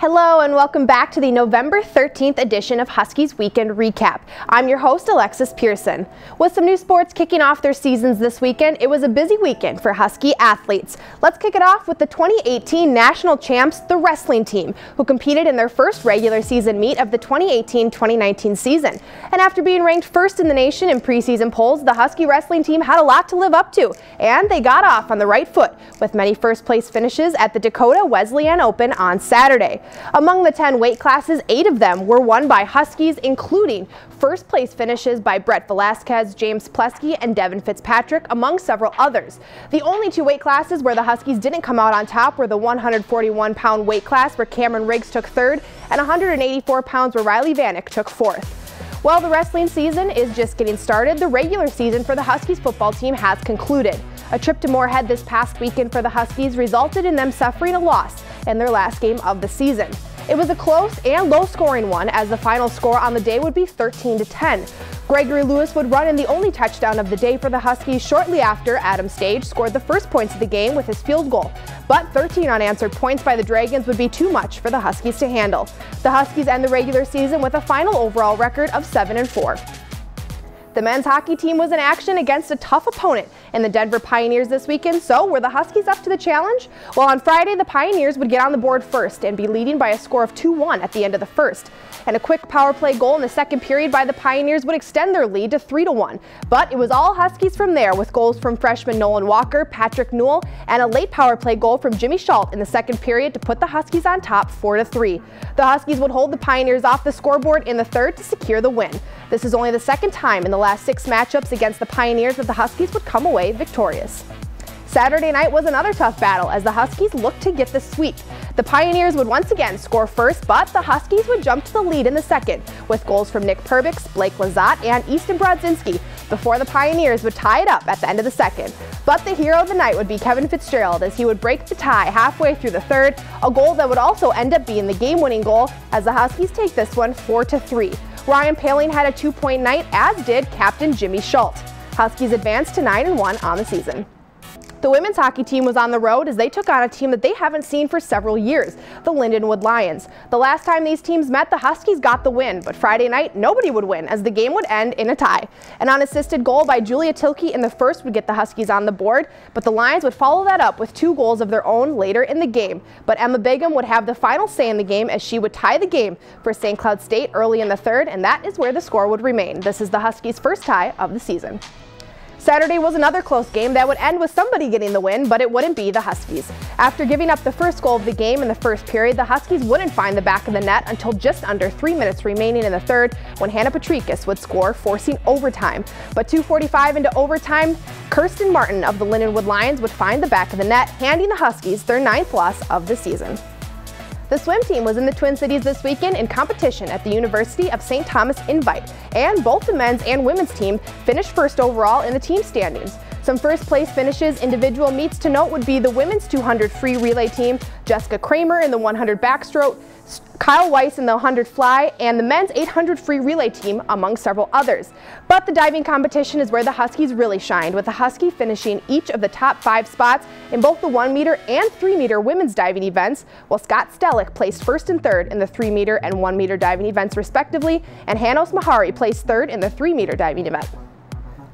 Hello and welcome back to the November 13th edition of Huskies Weekend Recap. I'm your host, Alexis Pearson. With some new sports kicking off their seasons this weekend, it was a busy weekend for Husky athletes. Let's kick it off with the 2018 national champs, the wrestling team, who competed in their first regular season meet of the 2018-2019 season. And after being ranked first in the nation in preseason polls, the Husky wrestling team had a lot to live up to, and they got off on the right foot with many first place finishes at the Dakota Wesleyan Open on Saturday. Among the 10 weight classes, 8 of them were won by Huskies, including first place finishes by Brett Velasquez, James Plesky, and Devin Fitzpatrick, among several others. The only 2 weight classes where the Huskies didn't come out on top were the 141-pound weight class, where Cameron Riggs took 3rd, and 184 pounds, where Riley Vanek took 4th. While the wrestling season is just getting started, the regular season for the Huskies football team has concluded. A trip to Moorhead this past weekend for the Huskies resulted in them suffering a loss in their last game of the season. It was a close and low-scoring one, as the final score on the day would be 13-10. Gregory Lewis would run in the only touchdown of the day for the Huskies shortly after Adam Stage scored the first points of the game with his field goal. But 13 unanswered points by the Dragons would be too much for the Huskies to handle. The Huskies end the regular season with a final overall record of 7-4. The men's hockey team was in action against a tough opponent in the Denver Pioneers this weekend, so were the Huskies up to the challenge? Well, on Friday, the Pioneers would get on the board first and be leading by a score of 2-1 at the end of the first. And a quick power play goal in the second period by the Pioneers would extend their lead to 3-1. But it was all Huskies from there, with goals from freshman Nolan Walker, Patrick Newell, and a late power play goal from Jimmy Schultz in the second period to put the Huskies on top 4-3. The Huskies would hold the Pioneers off the scoreboard in the third to secure the win. This is only the second time in the last 6 matchups against the Pioneers that the Huskies would come away victorious. Saturday night was another tough battle as the Huskies looked to get the sweep. The Pioneers would once again score first, but the Huskies would jump to the lead in the second with goals from Nick Perbix, Blake Lazat, and Easton Brodzinski before the Pioneers would tie it up at the end of the second. But the hero of the night would be Kevin Fitzgerald, as he would break the tie halfway through the third, a goal that would also end up being the game-winning goal as the Huskies take this one 4-3. Ryan Paling had a 2-point night, as did captain Jimmy Schultz. Huskies advanced to 9-1 on the season. The women's hockey team was on the road as they took on a team that they haven't seen for several years, the Lindenwood Lions. The last time these teams met, the Huskies got the win, but Friday night, nobody would win as the game would end in a tie. An unassisted goal by Julia Tilke in the first would get the Huskies on the board, but the Lions would follow that up with 2 goals of their own later in the game. But Emma Bigham would have the final say in the game as she would tie the game for St. Cloud State early in the third, and that is where the score would remain. This is the Huskies' first tie of the season. Saturday was another close game that would end with somebody getting the win, but it wouldn't be the Huskies. After giving up the first goal of the game in the first period, the Huskies wouldn't find the back of the net until just under 3 minutes remaining in the third, when Hannah Patrikas would score, forcing overtime. But 2:45 into overtime, Kirsten Martin of the Lindenwood Lions would find the back of the net, handing the Huskies their 9th loss of the season. The swim team was in the Twin Cities this weekend in competition at the University of St. Thomas Invite, and both the men's and women's team finished first overall in the team standings. Some first place finishes individual meets to note would be the women's 200 free relay team, Jessica Kramer in the 100 backstroke, Kyle Weiss in the 100 fly, and the men's 800 free relay team, among several others. But the diving competition is where the Huskies really shined, with the Husky finishing each of the top 5 spots in both the 1 meter and 3 meter women's diving events, while Scott Stellick placed first and third in the 3 meter and 1 meter diving events respectively, and Hanos Mahari placed third in the 3 meter diving event.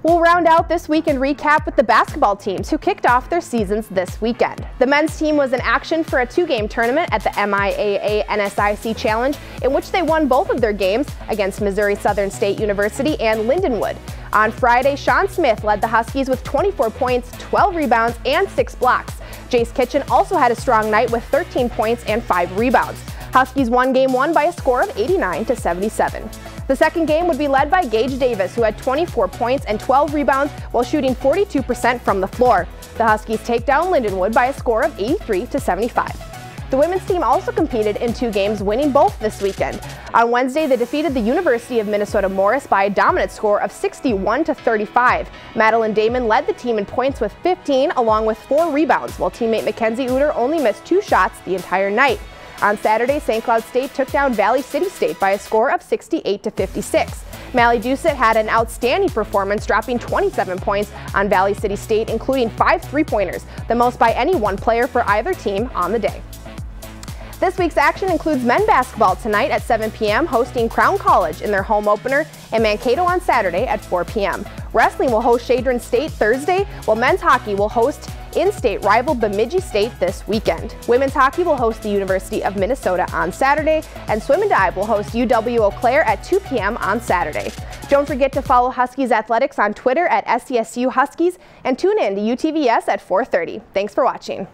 We'll round out this weekend recap with the basketball teams who kicked off their seasons this weekend. The men's team was in action for a 2-game tournament at the MIAA NSIC Challenge, in which they won both of their games against Missouri Southern State University and Lindenwood. On Friday, Sean Smith led the Huskies with 24 points, 12 rebounds, and 6 blocks. Jace Kitchen also had a strong night with 13 points and 5 rebounds. Huskies won Game 1 by a score of 89-77. The second game would be led by Gage Davis, who had 24 points and 12 rebounds while shooting 42% from the floor. The Huskies take down Lindenwood by a score of 83-75. The women's team also competed in 2 games, winning both this weekend. On Wednesday, they defeated the University of Minnesota Morris by a dominant score of 61-35. Madeline Damon led the team in points with 15, along with 4 rebounds, while teammate Mackenzie Uter only missed 2 shots the entire night. On Saturday, St. Cloud State took down Valley City State by a score of 68-56. Mally Doucette had an outstanding performance, dropping 27 points on Valley City State, including 5 3-pointers, the most by any one player for either team on the day. This week's action includes men's basketball tonight at 7 p.m. hosting Crown College in their home opener, and Mankato on Saturday at 4 p.m. Wrestling will host Shadron State Thursday, while men's hockey will host in-state rival Bemidji State this weekend. Women's hockey will host the University of Minnesota on Saturday, and swim and dive will host UW Eau Claire at 2 p.m. on Saturday. Don't forget to follow Huskies Athletics on Twitter at SCSU Huskies and tune in to UTVS at 4:30. Thanks for watching.